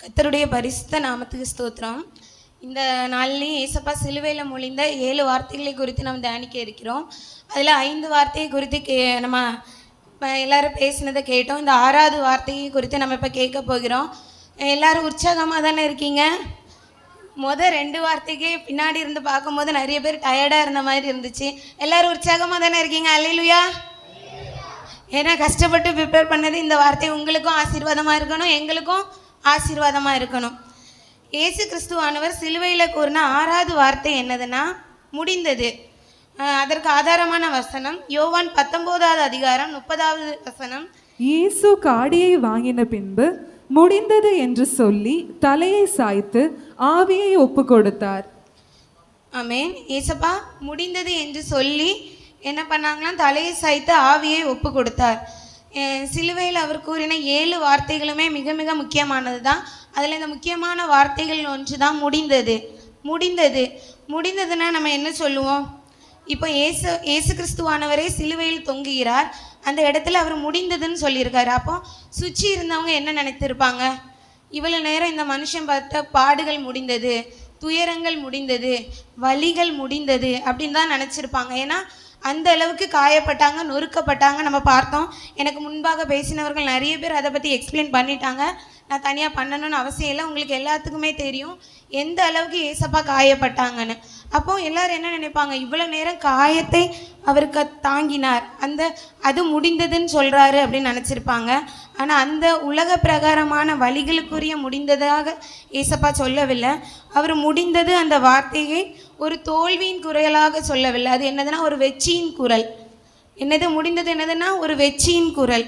கர்த்தருடைய பரிசுத்த நாமத்துக்கு ஸ்தோத்திரம். இந்த நாளிலேயும் ஏசப்பா சிலுவையில் மொழிந்த 7 வார்த்தைகளை குறித்து நம்ம தியானிக்க இருக்கிறோம். அதில் 5 வார்த்தையை குறித்து நம்ம எல்லாரும் பேசினதை கேட்டோம். இந்த 6வது வார்த்தையை குறித்து நம்ம இப்போ கேட்க போகிறோம். எல்லாரும் உற்சாகமாக தானே இருக்கீங்க? 2 வார்த்தைக்கு பின்னாடி இருந்து பார்க்கும்போது நிறைய பேர் டயர்டாக இருந்த மாதிரி இருந்துச்சு. எல்லாரும் உற்சாகமாக தானே இருக்கீங்க? அல்லேலூயா. ஏன்னா கஷ்டப்பட்டு ப்ரிப்பேர் பண்ணது இந்த வார்த்தை உங்களுக்கும் ஆசீர்வாதமாக இருக்கணும், எங்களுக்கும் ஆசீர்வாதமாக இருக்கணும். இயேசு கிறிஸ்துவானவர் சிலுவையில் கூறின 6வது வார்த்தை என்னதுன்னா முடிந்தது. அதற்கு ஆதாரமான வசனம் யோவான் 19வது அதிகாரம் 30வது வசனம். இயேசு காடியை வாங்கின பின்பு முடிந்தது என்று சொல்லி தலையை சாய்த்து ஆவியை ஒப்பு கொடுத்தார். ஆமென். ஏசப்பா முடிந்தது என்று சொல்லி என்ன பண்ணாங்களாம்? தலையை சாய்த்து ஆவியை ஒப்பு கொடுத்தார். சிலுவையில் அவர் கூறின 7 வார்த்தைகளுமே மிக மிக முக்கியமானது தான். அதில் இந்த முக்கியமான வார்த்தைகள் ஒன்று தான் முடிந்தது. முடிந்தது முடிந்ததுன்னா நம்ம என்ன சொல்லுவோம்? இப்போ ஏசு கிறிஸ்துவானவரே சிலுவையில் தொங்குகிறார். அந்த இடத்துல அவர் முடிந்ததுன்னு சொல்லியிருக்காரு. அப்போ சுற்றி இருந்தவங்க என்ன நினைத்திருப்பாங்க? இவ்வளோ நேரம் இந்த மனுஷன் பார்த்த பாடுகள் முடிந்தது, துயரங்கள் முடிந்தது, வலிகள் முடிந்தது அப்படின்னு தான் நினச்சிருப்பாங்க. ஏன்னா அந்த அளவுக்கு காயப்பட்டாங்க, நொறுக்கப்பட்டாங்க. நம்ம பார்த்தோம். எனக்கு முன்பாக பேசினவர்கள் நிறைய பேர் அதை பற்றி எக்ஸ்பிளைன் பண்ணிட்டாங்க. நான் தனியாக பண்ணணும்னு அவசியம் இல்லை. உங்களுக்கு எல்லாத்துக்குமே தெரியும் எந்த அளவுக்கு ஏசப்பா காயப்பட்டாங்கன்னு. அப்போ எல்லாரும் என்ன நினைப்பாங்க? இவ்வளோ நேரம் காயத்தை அவருக்கு தாங்கினார், அது முடிந்ததுன்னு சொல்கிறாரு அப்படின்னு நினச்சிருப்பாங்க. ஆனால் அந்த உலக பிரகாரமான வழிகளுக்குரிய முடிந்ததாக ஏசப்பா சொல்லவில்லை. அவர் முடிந்தது அந்த வார்த்தையை ஒரு தோல்வியின் குரலாக சொல்லவில்லை. அது என்னதுன்னா ஒரு வெற்றியின் குரல். என்னது முடிந்தது? என்னதுன்னா ஒரு வெற்றியின் குரல்.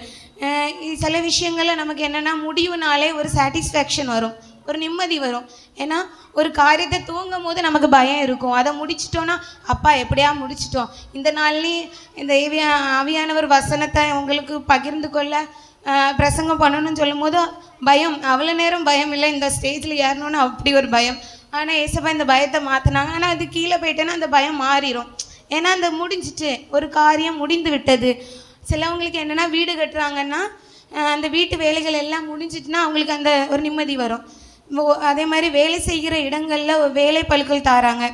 சில விஷயங்களில் நமக்கு என்னென்னா முடிவுனாலே ஒரு சாட்டிஸ்ஃபேக்ஷன் வரும், ஒரு நிம்மதி வரும். ஏன்னா ஒரு காரியத்தை துவங்கும் போது நமக்கு பயம் இருக்கும். அதை முடிச்சிட்டோன்னா அப்பா எப்படியா முடிச்சிட்டோம். இந்த நாள்லேயும் இந்த ஆவியானவர் வசனத்தை உங்களுக்கு பகிர்ந்து கொள்ள பிரசங்கம் பண்ணணும்னு சொல்லும் போது பயம். அவ்வளோ நேரம் பயம் இல்லை, இந்த ஸ்டேஜில் ஏறணுன்னு அப்படி ஒரு பயம். ஆனால் ஏசப்பா இந்த பயத்தை மாற்றினாங்க. ஆனால் அது கீழே போயிட்டேன்னா அந்த பயம் மாறிடும். ஏன்னா அந்த முடிஞ்சிட்டு ஒரு காரியம் முடிந்து விட்டது. சிலவங்களுக்கு என்னென்னா வீடு கட்டுறாங்கன்னா அந்த வீட்டு வேலைகள் எல்லாம் முடிஞ்சிட்டுனா அவங்களுக்கு அந்த ஒரு நிம்மதி வரும். அதே மாதிரி வேலை செய்கிற இடங்களில் வேலை பளுக்கள் தராங்க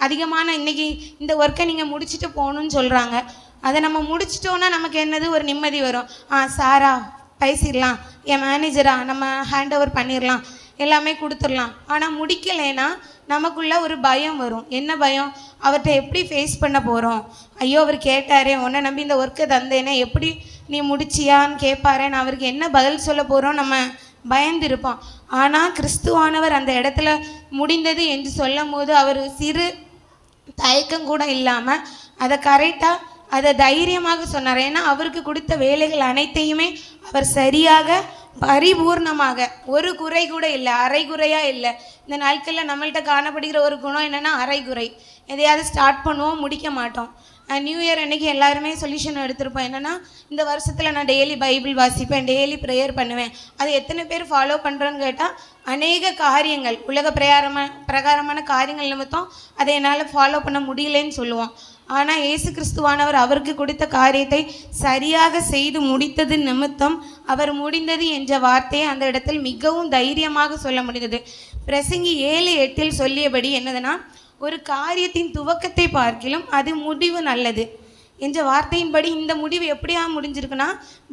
அதிகமான. இன்றைக்கி இந்த ஒர்க்கை நீங்கள் முடிச்சுட்டு போகணுன்னு சொல்கிறாங்க. அதை நம்ம முடிச்சிட்டோன்னா நமக்கு என்னது ஒரு நிம்மதி வரும். சாரா பேசிடலாம், என் மேனேஜரா நம்ம ஹேண்ட் ஓவர் பண்ணிடலாம், எல்லாமே கொடுத்துடலாம். ஆனால் முடிக்கலைன்னா நமக்குள்ள ஒரு பயம் வரும். என்ன பயம்? அவர்கிட்ட எப்படி ஃபேஸ் பண்ண போகிறோம்? ஐயோ அவர் கேட்டாரே, உன்னை நம்பி இந்த ஒர்க்கை தந்தேனே, எப்படி நீ முடிச்சியான்னு கேட்பாரே, நான் அவருக்கு என்ன பதில் சொல்ல போகிறோம் நம்ம பயந்துருப்போம். ஆனால் கிறிஸ்துவானவர் அந்த இடத்துல முடிந்தது என்று சொல்லும் போது அவர் சிறு தயக்கம் கூட இல்லாமல் அதை கரெக்டாக அதை தைரியமாக சொன்னார். ஏன்னா அவருக்கு கொடுத்த வேலைகள் அனைத்தையுமே அவர் சரியாக பரிபூர்ணமாக, ஒரு குறை கூட இல்லை, அரைகுறையாக இல்லை. இந்த நாட்களில் நம்மள்கிட்ட காணப்படுகிற ஒரு குணம் என்னென்னா அரைகுறை. எதையாவது ஸ்டார்ட் பண்ணுவோம், முடிக்க மாட்டோம். நியூ இயர் அன்றைக்கி எல்லாருமே சொல்யூஷன் எடுத்திருப்போம். என்னென்னா இந்த வருஷத்தில் நான் டெய்லி பைபிள் வாசிப்பேன், டெய்லி ப்ரேயர் பண்ணுவேன். அது எத்தனை பேர் ஃபாலோ பண்ணுறோன்னு கேட்டால் அநேக காரியங்கள், உலக பிரகாரமான காரியங்கள் நிமித்தம் அதை என்னால் ஃபாலோ பண்ண முடியலன்னு சொல்லுவோம். ஆனால் இயேசு கிறிஸ்துவானவர் அவருக்கு கொடுத்த காரியத்தை சரியாக செய்து முடித்தது நிமித்தம் அவர் முடிந்தது என்ற வார்த்தையை அந்த இடத்தில் மிகவும் தைரியமாக சொல்ல முடிந்தது. பிரசங்கி 7:8 சொல்லியபடி என்னதுன்னா, ஒரு காரியத்தின் துவக்கத்தை பார்க்கிலும் அது முடிவு நல்லது என்ற வார்த்தையின்படி இந்த முடிவு எப்படியா முடிஞ்சிருக்குன்னா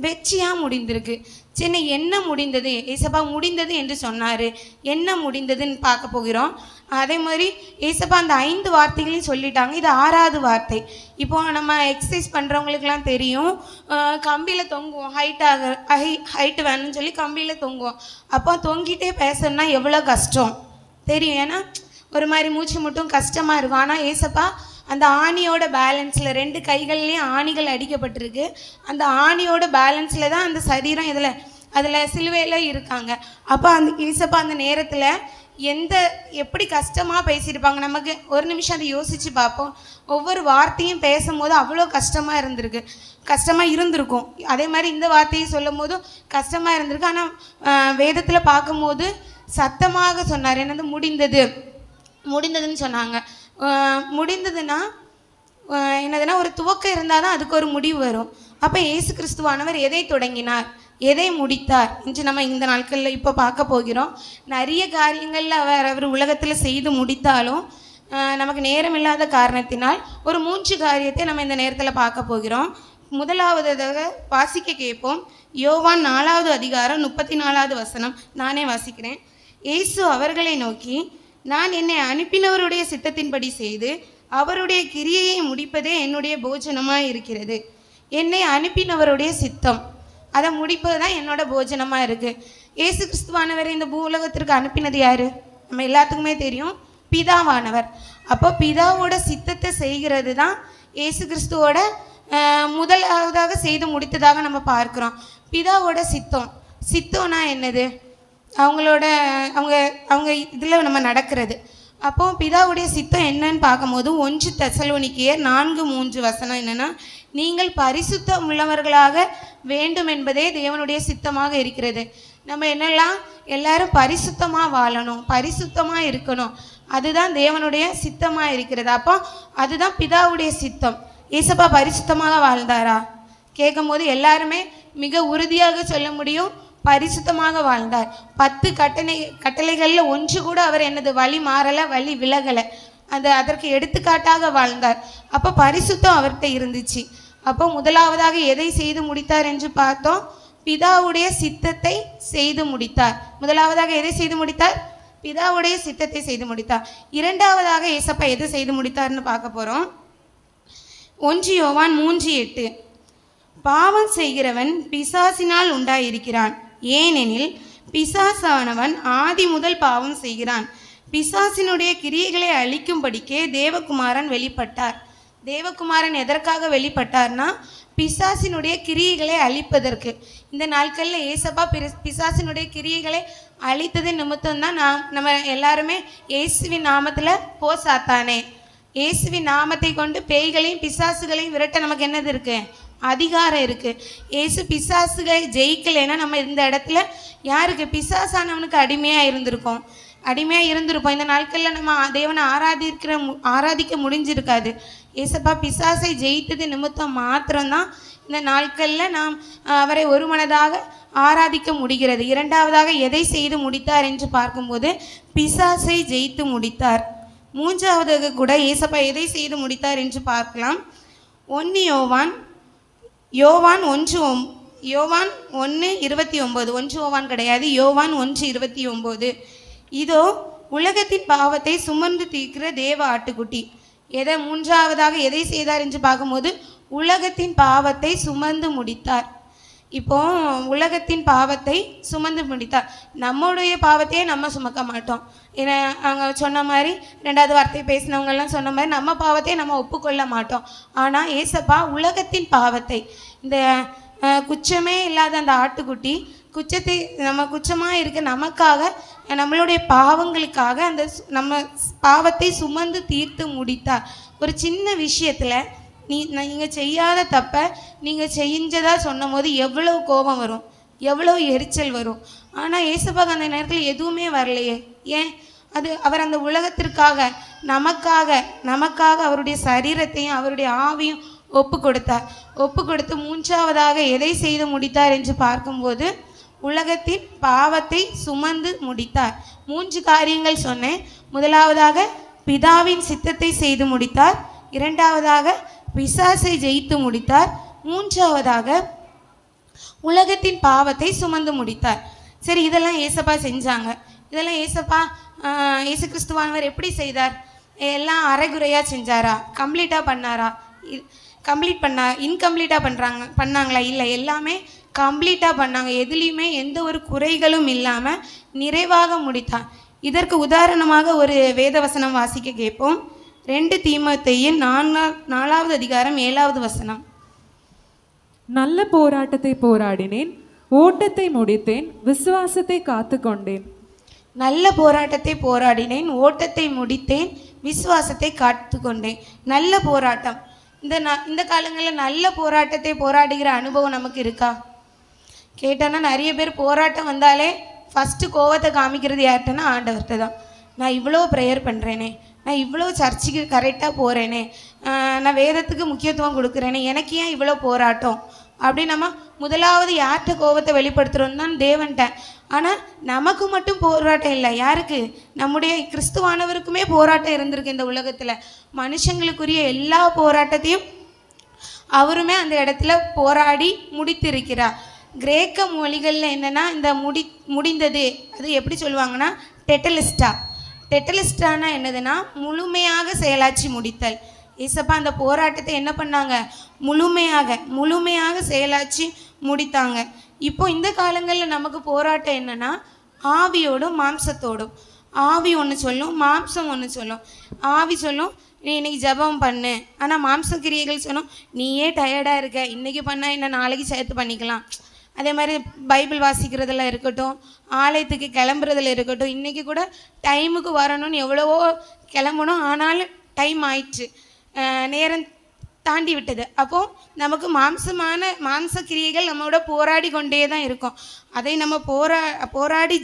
வெற்றியாக முடிந்திருக்கு. சரி, என்ன முடிந்தது? ஏசப்பா முடிந்தது என்று சொன்னார். என்ன முடிந்ததுன்னு பார்க்க போகிறோம். அதே மாதிரி ஏசப்பா அந்த 5 வார்த்தைகளையும் சொல்லிட்டாங்க. இது 6வது வார்த்தை. இப்போது நம்ம எக்ஸசைஸ் பண்ணுறவங்களுக்கெல்லாம் தெரியும், கம்பியில் தொங்குவோம், ஹைட்டு வேணும்னு சொல்லி கம்பியில் தொங்குவோம். அப்போ தொங்கிட்டே பேசணுன்னா எவ்வளோ கஷ்டம் தெரியும். ஏன்னா ஒரு மாதிரி மூச்சு மட்டும் கஷ்டமாக இருக்கும். ஆனால் ஏசப்பா அந்த ஆணியோட பேலன்ஸில் 2 கைகள்லேயும் ஆணிகள் அடிக்கப்பட்டிருக்கு. அந்த ஆணியோட பேலன்ஸில் தான் அந்த சரீரம் அதில் சிலுவையில் இருக்காங்க. அப்போ அந்த ஏசப்பா அந்த நேரத்தில் எப்படி கஷ்டமாக பேசியிருப்பாங்க. நமக்கு ஒரு நிமிஷம் அதை யோசித்து பார்ப்போம். ஒவ்வொரு வார்த்தையும் பேசும்போது அவ்வளோ கஷ்டமாக இருந்திருக்கும். அதே மாதிரி இந்த வார்த்தையை சொல்லும் போதும் கஷ்டமாக இருந்திருக்கு. ஆனால் வேதத்தில் பார்க்கும்போது சத்தமாக சொன்னார். என்னது? முடிந்ததுன்னு சொன்னாங்க. முடிந்ததுன்னா என்னதுன்னா ஒரு துவக்கம் இருந்தால் தான் அதுக்கு ஒரு முடிவு வரும். அப்போ இயேசு கிறிஸ்துவானவர் எதை தொடங்கினார்? எதை முடித்தார் என்று நம்ம இந்த நாட்களில் இப்போ பார்க்க போகிறோம். நிறைய காரியங்களில் அவர் உலகத்தில் செய்து முடித்தாலும் நமக்கு நேரம் இல்லாத காரணத்தினால் ஒரு 3 காரியத்தை நம்ம இந்த நேரத்தில் பார்க்க போகிறோம். முதலாவதாக வாசிக்க கேட்போம். யோவான் 4வது அதிகாரம் 34வது வசனம். நானே வாசிக்கிறேன். இயேசு அவர்களை நோக்கி, நான் என்னை அனுப்பினவருடைய சித்தத்தின்படி செய்து அவருடைய கிரியையை முடிப்பதே என்னுடைய போஜனமாக இருக்கிறது. என்னை அனுப்பினவருடைய சித்தம் அதை முடிப்பது தான் என்னோட போஜனமாக இருக்குது. இயேசு கிறிஸ்துவானவரை இந்த பூலகத்திற்கு அனுப்பினது யார்? நம்ம எல்லாத்துக்குமே தெரியும், பிதாவானவர். அப்போ பிதாவோட சித்தத்தை செய்கிறது தான் இயேசு கிறிஸ்துவோட முதலாவதாக செய்து முடித்ததாக நம்ம பார்க்குறோம். பிதாவோட சித்தம்னா என்னது? அவங்க இதில் நம்ம நடக்கிறது. அப்போது பிதாவுடைய சித்தம் என்னன்னு பார்க்கும்போது 1 தெசலோனிக்கேயர் 4:3 வசனம் என்னென்னா, நீங்கள் பரிசுத்தம் உள்ளவர்களாக வேண்டும் என்பதே தேவனுடைய சித்தமாக இருக்கிறது. நம்ம என்னெல்லாம் எல்லாரும் பரிசுத்தமாக வாழணும், பரிசுத்தமாக இருக்கணும், அதுதான் தேவனுடைய சித்தமாக இருக்கிறது. அப்போ அதுதான் பிதாவுடைய சித்தம். ஏசப்பா பரிசுத்தமாக வாழ்ந்தாரா கேட்கும் போது எல்லாருமே மிக உறுதியாக சொல்ல முடியும், பரிசுத்தமாக வாழ்ந்தார். 10 கட்டளைகளில் ஒன்று கூட அவர் என்னது வழி மாறலை, வழி விலகலை. அதற்கு எடுத்துக்காட்டாக வாழ்ந்தார். அப்போ பரிசுத்தம் அவர்கிட்ட இருந்துச்சு. அப்போ முதலாவதாக எதை செய்து முடித்தார் என்று பார்த்தோம்? பிதாவுடைய சித்தத்தை செய்து முடித்தார். முதலாவதாக எதை செய்து முடித்தார்? பிதாவுடைய சித்தத்தை செய்து முடித்தார். இரண்டாவதாக ஏசப்பா எதை செய்து முடித்தார்னு பார்க்க போகிறோம். 1 யோவான் 3:8, பாவம் செய்கிறவன் பிசாசினால் உண்டாயிருக்கிறான், ஏனெனில் பிசாசானவன் ஆதி முதல் பாவம் செய்கிறான். பிசாசினுடைய கிரியைகளை அழிக்கும்படிக்கே தேவகுமாரன் வெளிப்பட்டார். தேவகுமாரன் எதற்காக வெளிப்பட்டார்னா பிசாசினுடைய கிரியைகளை அழிப்பதற்கு. இந்த நாட்களில் ஏசப்பா பிசாசினுடைய கிரியைகளை அழித்தது நிமித்தம்தான் நம்ம எல்லாருமே இயேசுவின் நாமத்தில் போ சாத்தானே, இயேசுவின் நாமத்தை கொண்டு பேய்களையும் பிசாசுகளையும் விரட்ட நமக்கு என்னது இருக்குது? அதிகாரம் இருக்குது. இயேசு பிசாசுகளை ஜெயிக்கலைன்னா நம்ம இந்த இடத்துல யாருக்கு? பிசாசானவனுக்கு அடிமையாக இருந்திருப்போம். இந்த நாட்களில் நம்ம தேவனை ஆராதிக்க முடிஞ்சிருக்காது. ஏசப்பா பிசாசை ஜெயித்தது நிமித்தம் மாத்திரம்தான் இந்த நாட்களில் நாம் அவரை ஒரு மனதாக ஆராதிக்க முடிகிறது. இரண்டாவதாக எதை செய்து முடித்தார் என்று பார்க்கும்போது பிசாசை ஜெயித்து முடித்தார். மூன்றாவதாக கூட ஏசப்பா எதை செய்து முடித்தார் என்று பார்க்கலாம். 1 யோவான் 1:29, 1 யோவான் கிடையாது, யோவான் 1:29, இதோ உலகத்தின் பாவத்தை சுமந்து தீர்க்கிற தேவ ஆட்டுக்குட்டி. மூன்றாவதாக எதை செய்தார் என்று பார்க்கும்போது உலகத்தின் பாவத்தை சுமந்து முடித்தார். இப்போ உலகத்தின் பாவத்தை சுமந்து முடித்தார். நம்முடைய பாவத்தையே நம்ம சுமக்க மாட்டோம். ஏன்னா அவங்க சொன்ன மாதிரி, 2வது வார்த்தை பேசினவங்கெல்லாம் சொன்ன மாதிரி, நம்ம பாவத்தையே நம்ம ஒப்புக்கொள்ள மாட்டோம். ஆனால் ஏசப்பா உலகத்தின் பாவத்தை, இந்த குற்றமே இல்லாத அந்த ஆட்டுக்குட்டி குற்றத்தை நம்ம குற்றமாக இருக்க நமக்காக, நம்மளுடைய பாவங்களுக்காக அந்த நம்ம பாவத்தை சுமந்து தீர்த்து முடித்தார். ஒரு சின்ன விஷயத்தில் நீங்கள் செய்யாத தப்பை நீங்கள் செஞ்சதாக சொன்னும் போது எவ்வளோ கோபம் வரும், எவ்வளோ எரிச்சல் வரும். ஆனால் ஏசப்பாக்கு அந்த நேரத்தில் எதுவுமே வரலையே. ஏன்? அவர் அந்த உலகத்திற்காக நமக்காக அவருடைய சரீரத்தையும் அவருடைய ஆவியும் ஒப்பு கொடுத்து மூன்றாவதாக எதை செய்து முடித்தார் என்று பார்க்கும்போது உலகத்தின் பாவத்தை சுமந்து முடித்தார். 3 காரியங்கள் சொன்னேன். முதலாவதாக பிதாவின் சித்தத்தை செய்து முடித்தார். இரண்டாவதாக பிசாசை ஜெயித்து முடித்தார். மூன்றாவதாக உலகத்தின் பாவத்தை சுமந்து முடித்தார். சரி, இதெல்லாம் ஏசப்பா செஞ்சாங்க. இதெல்லாம் இயேசு கிறிஸ்துவானவர் எப்படி செய்தார்? எல்லாம் அரைகுறையாக செஞ்சாரா? கம்ப்ளீட்டாக பண்ணாரா? இன்கம்ப்ளீட்டாக பண்ணாங்களா? இல்லை, எல்லாமே கம்ப்ளீட்டாக பண்ணாங்க. எதுலேயுமே எந்த ஒரு குறைகளும் இல்லாமல் நிறைவாக முடித்தார். இதற்கு உதாரணமாக ஒரு வேதவசனம் வாசிக்க கேட்போம். 2 தீமோத்தேயு 4வது அதிகாரம் 7வது வசனம். நல்ல போராட்டத்தை போராடினேன், ஓட்டத்தை முடித்தேன், விசுவாசத்தை காத்து கொண்டேன். நல்ல போராட்டத்தை போராடினேன், ஓட்டத்தை முடித்தேன், விசுவாசத்தை காத்து கொண்டேன். நல்ல போராட்டம். இந்த காலங்களில் நல்ல போராட்டத்தை போராடுகிற அனுபவம் நமக்கு இருக்கா கேட்டோன்னா, நிறைய பேர் போராட்டம் வந்தாலே ஃபஸ்ட்டு கோவத்தை காமிக்கிறது யார்கிட்டனா? ஆண்டவர்கிட்ட தான். நான் இவ்வளோ ப்ரேயர் பண்ணுறேனே, நான் இவ்வளோ சர்ச்சுக்கு கரெக்டாக போகிறேனே, நான் வேதத்துக்கு முக்கியத்துவம் கொடுக்குறேனே, எனக்கு ஏன் இவ்வளோ போராட்டம் அப்படி நம்ம முதலாவது யார்கிட்ட கோபத்தை வெளிப்படுத்துகிறோம் தான் தேவன்கிட்ட. ஆனால் நமக்கு மட்டும் போராட்டம் இல்லை, யாருக்கு? நம்முடைய கிறிஸ்துவானவருக்குமே போராட்டம் இருந்திருக்கு இந்த உலகத்தில். மனுஷங்களுக்குரிய எல்லா போராட்டத்தையும் அவருமே அந்த இடத்துல போராடி முடித்திருக்கிறார். கிரேக்க மொழிகளில் என்னென்னா இந்த முடிந்தது அது எப்படி சொல்லுவாங்கன்னா டெட்டலிஸ்டானா என்னதுன்னா முழுமையாக செயலாற்றி முடித்தல். ஏசப்பா அந்த போராட்டத்தை என்ன பண்ணாங்க? முழுமையாக செயலாற்றி முடித்தாங்க. இப்போ இந்த காலங்களில் நமக்கு போராட்டம் என்னென்னா ஆவியோடும் மாம்சத்தோடும். ஆவி ஒன்று சொல்லும், மாம்சம் ஒன்று சொல்லும். ஆவி சொல்லும் நீ இன்னைக்கு ஜெபம் பண்ணு, ஆனால் மாம்ச கிரியைகள் சொன்னோம் நீயே டயர்டாக இருக்க, இன்றைக்கி பண்ணால் என்ன நாளைக்கு சேர்த்து பண்ணிக்கலாம். அதே மாதிரி பைபிள் வாசிக்கிறதுல இருக்கட்டும், ஆலயத்துக்கு கிளம்புறதுல இருக்கட்டும். இன்றைக்கி கூட டைமுக்கு வரணும்னு எவ்வளவோ கிளம்பணும், ஆனாலும் டைம் ஆயிடுச்சு, நேரம் தாண்டி விட்டது. அப்போது நமக்கு மாம்ச கிரியைகள் நம்மளோட போராடி கொண்டே தான் இருக்கும். அதை நம்ம போராடி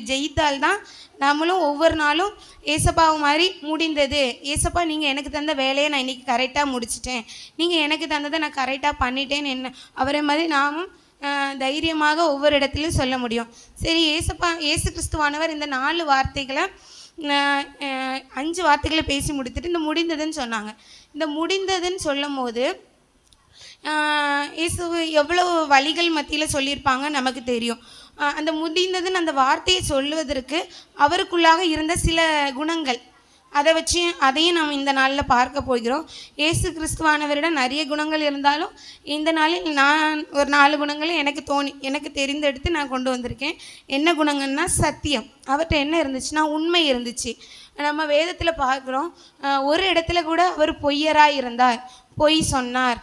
ஜெயித்தால்தான் நம்மளும் ஒவ்வொரு நாளும் ஏசப்பாவை மாதிரி முடிந்தது, ஏசப்பா நீங்கள் எனக்கு தந்த வேலையை நான் இன்றைக்கி கரெக்டாக முடிச்சிட்டேன், நீங்கள் எனக்கு தந்ததை நான் கரெக்டாக பண்ணிட்டேன்னு என்ன அவரை மாதிரி நாமும் தைரியமாக ஒவ்வொரு இடத்துலையும் சொல்ல முடியும். சரி, ஏசு கிறிஸ்துவானவர் இந்த 4 வார்த்தைகளை 5 வார்த்தைகளை பேசி முடித்துட்டு இந்த முடிந்ததுன்னு சொன்னாங்க. இந்த முடிந்ததுன்னு சொல்லும் போது இயேசு எவ்வளவு வழிகள் மத்தியில் சொல்லியிருப்பாங்க நமக்கு தெரியும். அந்த முடிந்ததுன்னு அந்த வார்த்தையை சொல்லுவதற்கு அவருக்குள்ளாக இருந்த சில குணங்கள், அதையும் நாம் இந்த நாளில் பார்க்க போகிறோம். இயேசு கிறிஸ்துவானவரிடம் நிறைய குணங்கள் இருந்தாலும் இந்த நாளில் நான் ஒரு 4 குணங்களை எனக்கு தெரிந்தெடுத்து நான் கொண்டு வந்திருக்கேன். என்ன குணங்கள்னா சத்தியம். அவர்கிட்ட என்ன இருந்துச்சுன்னா உண்மை இருந்துச்சு. நம்ம வேதத்தில் பார்க்குறோம், ஒரு இடத்துல கூட அவர் பொய்யராக இருந்தார், பொய் சொன்னார்,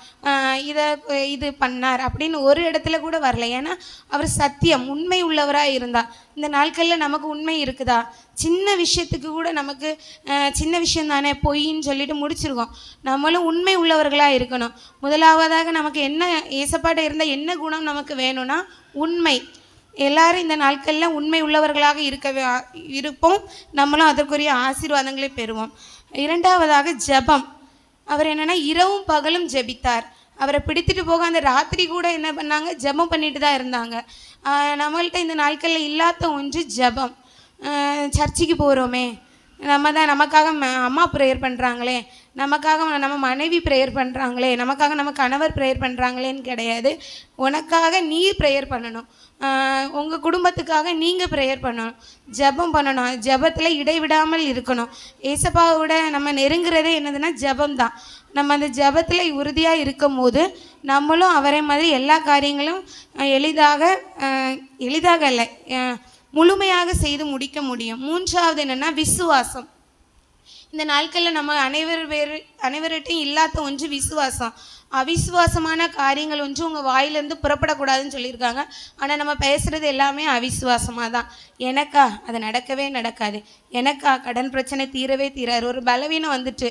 இது பண்ணார் அப்படின்னு ஒரு இடத்துல கூட வரல. ஏன்னா அவர் சத்தியம், உண்மை உள்ளவராக இருந்தார். இந்த நாட்களில் நமக்கு உண்மை இருக்குதா? சின்ன விஷயத்துக்கு கூட நமக்கு சின்ன விஷயம் தானே பொய்ன்னு சொல்லிட்டு முடிச்சிருக்கோம். நம்மளும் உண்மை உள்ளவர்களாக இருக்கணும். முதலாவதாக நமக்கு என்ன ஏசப்பாட்ட இருந்தால் என்ன குணம் நமக்கு வேணும்னா உண்மை. எல்லாரும் இந்த நாட்களில் உண்மை உள்ளவர்களாக இருப்போம், நம்மளும் அதற்குரிய ஆசீர்வாதங்களை பெறுவோம். 2வதாக ஜெபம். அவர் என்னென்னா இரவும் பகலும் ஜெபித்தார். அவரை பிடித்துட்டு போக அந்த ராத்திரி கூட என்ன பண்ணாங்க? ஜெபம் பண்ணிட்டு தான் இருந்தாங்க. நம்மள்கிட்ட இந்த நாட்களில் இல்லாத ஒன்று ஜெபம். சர்ச்சுக்கு போகிறோமே, நமக்காக அம்மா ப்ரேயர் பண்ணுறாங்களே, நமக்காக நம்ம மனைவி ப்ரேயர் பண்ணுறாங்களே, நமக்காக நம்ம கணவர் ப்ரேயர் பண்ணுறாங்களேன்னு கிடையாது. உனக்காக நீ ப்ரேயர் பண்ணணும், உங்கள் குடும்பத்துக்காக நீங்கள் ப்ரேயர் பண்ணணும், ஜெபம் பண்ணணும். ஜெபத்தில் இடைவிடாமல் இருக்கணும். ஏசப்பாவோட நம்ம நெருங்குறதே என்னதுன்னா ஜெபம் தான். நம்ம அந்த ஜெபத்தில் உறுதியாக இருக்கும் போது நம்மளும் அவரை மாதிரி எல்லா காரியங்களும் எளிதாக இல்லை, முழுமையாக செய்து முடிக்க முடியும். 3வது என்னென்னா விசுவாசம். இந்த நாட்களில் நம்ம அனைவர்கிட்டையும் இல்லாத ஒன்று விசுவாசம். அவிசுவாசமான காரியங்கள் ஒன்று உங்கள் வாயிலேருந்து புறப்படக்கூடாதுன்னு சொல்லியிருக்காங்க. ஆனால் நம்ம பேசுகிறது எல்லாமே அவிசுவாசமாக தான். எனக்கா அது நடக்கவே நடக்காது, எனக்கா கடன் பிரச்சனை தீரவே தீராது. ஒரு பலவீனம் வந்துட்டு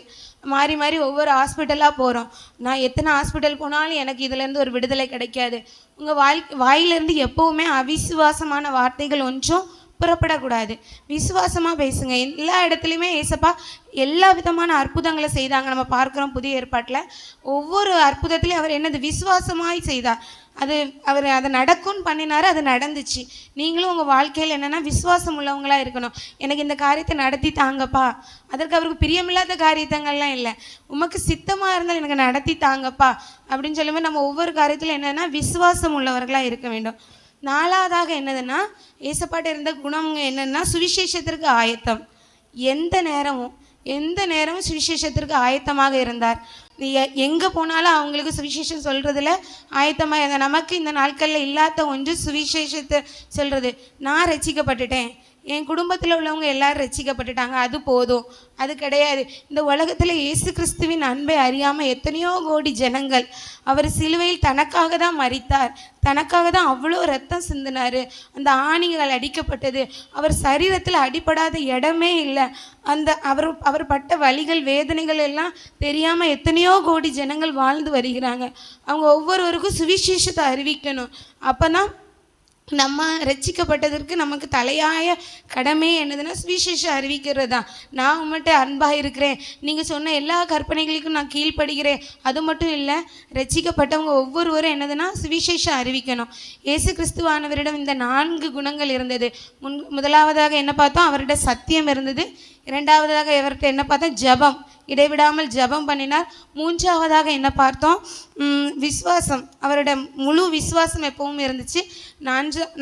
மாறி மாறி ஒவ்வொரு ஹாஸ்பிட்டலாக போகிறோம். நான் எத்தனை ஹாஸ்பிட்டல் போனாலும் எனக்கு இதுலேருந்து ஒரு விடுதலை கிடைக்காது. உங்கள் வாயிலிருந்து எப்போவுமே அவிசுவாசமான வார்த்தைகள் ஒன்றும் புறப்படக்கூடாது. விசுவாசமாக பேசுங்க. எல்லா இடத்துலையுமே ஏசப்பா எல்லா விதமான அற்புதங்களை செய்தாங்க. நம்ம பார்க்குறோம் புதிய ஏற்பாட்டில் ஒவ்வொரு அற்புதத்துலேயும் அவர் என்னது விசுவாசமாய் செய்தார். அவர் அதை நடக்கும்னு பண்ணினார், அது நடந்துச்சு. நீங்களும் உங்கள் வாழ்க்கையில் என்னென்னா விசுவாசம் உள்ளவங்களாக இருக்கணும். எனக்கு இந்த காரியத்தை நடத்தி தாங்கப்பா, அதற்கு அவருக்கு பிரியமில்லாத காரியத்தங்கள்லாம் இல்லை, உமக்கு சித்தமாக இருந்தால் எனக்கு நடத்தி தாங்கப்பா அப்படின்னு சொல்லும்போது நம்ம ஒவ்வொரு காரியத்தில் என்னென்னா விசுவாசம் உள்ளவர்களாக இருக்க வேண்டும். 4வதாக என்னதுன்னா ஏசப்பாட்ட இருந்த குணம் என்னன்னா சுவிசேஷத்திற்கு ஆயத்தம். எந்த நேரமும் சுவிசேஷத்திற்கு ஆயத்தமாக இருந்தார். எங்கே போனாலும் அவங்களுக்கு சுவிசேஷம் சொல்கிறதுல ஆயத்தமாக இருந்தார். நமக்கு இந்த நாட்களில் இல்லாத ஒன்று சுவிசேஷத்தை சொல்கிறது. நான் ரட்சிக்கப்பட்டுட்டேன், என் குடும்பத்தில் உள்ளவங்க எல்லாரும் ரட்சிக்கப்பட்டுட்டாங்க, அது போதும். அது கிடையாது. இந்த உலகத்தில் இயேசு கிறிஸ்துவின் அன்பை அறியாமல் எத்தனையோ கோடி ஜனங்கள். அவர் சிலுவையில் தனக்காக தான் மரித்தார், தனக்காக தான் அவ்வளோ ரத்தம் சிந்தினார், அந்த ஆணிகள் அடிக்கப்பட்டது, அவர் சரீரத்தில் அடிப்படாத இடமே இல்லை. அவர் பட்ட வலிகள் வேதனைகள் எல்லாம் தெரியாமல் எத்தனையோ கோடி ஜனங்கள் வாழ்ந்து வருகிறாங்க. அவங்க ஒவ்வொருவருக்கும் சுவிசேஷத்தை அறிவிக்கணும். அப்போ தான் நம்ம ரட்சிக்கப்பட்டதற்கு நமக்கு தலையாய கடமை என்னதுன்னா சுவிசேஷம் அறிவிக்கிறது தான். நான் உங்கள்கிட்ட அன்பாக இருக்கிறேன், நீங்கள் சொன்ன எல்லா கற்பனைகளுக்கும் நான் கீழ்ப்படுகிறேன். அது மட்டும் இல்லை, ரட்சிக்கப்பட்டவங்க ஒவ்வொருவரும் என்னதுன்னா சுவிசேஷம் அறிவிக்கணும். இயேசு கிறிஸ்துவானவரிடம் இந்த 4 குணங்கள் இருந்தது. முதலாவதாக என்ன பார்த்தோம்? அவர்கிட்ட சத்தியம் இருந்தது. இரண்டாவதாக அவர்கிட்ட என்ன பார்த்தோம்? ஜெபம், இடைவிடாமல் ஜெபம் பண்ணினார். மூன்றாவதாக என்ன பார்த்தோம்? விசுவாசம், அவரோட முழு விசுவாசம் எப்பவும் இருந்துச்சு.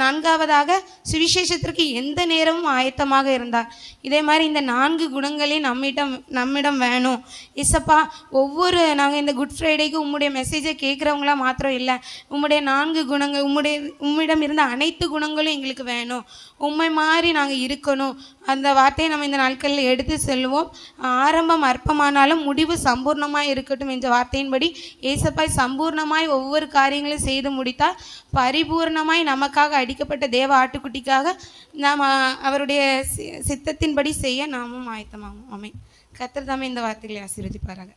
நான்காவதாக சுவிசேஷத்திற்கு எந்த நேரமும் ஆயத்தமாக இருந்தார். இதே மாதிரி இந்த 4 குணங்களையும் நம்மிடம் வேணும். இசப்பா, நாங்கள் இந்த குட் ஃப்ரைடேக்கு உம்முடைய மெசேஜை கேட்குறவங்களாம் மாத்திரம் இல்லை, உம்முடைய 4 குணங்கள், உம்மிடம் இருந்த அனைத்து குணங்களும் எங்களுக்கு வேணும். உம்மை மாதிரி நாங்கள் இருக்கணும். அந்த வார்த்தையை நம்ம இந்த நாட்களில் எடுத்து செல்வோம். ஆரம்பம் அற்பமானாலும் முடிவு சம்பூர்ணமாய் இருக்கட்டும் என்ற வார்த்தையின்படி ஏசப்பாய் சம்பூர்ணமாய் ஒவ்வொரு காரியங்களையும் செய்து முடித்தார். பரிபூர்ணமாய் நமக்காக அடிக்கப்பட்ட தேவ ஆட்டுக்குட்டிக்காக நாம் அவருடைய சித்தத்தின்படி செய்ய நாமும் ஆயத்தமாகும். ஆமென். கர்த்தர் தாமே இந்த வார்த்தைகளை ஆசீர்வதிப்பாராக.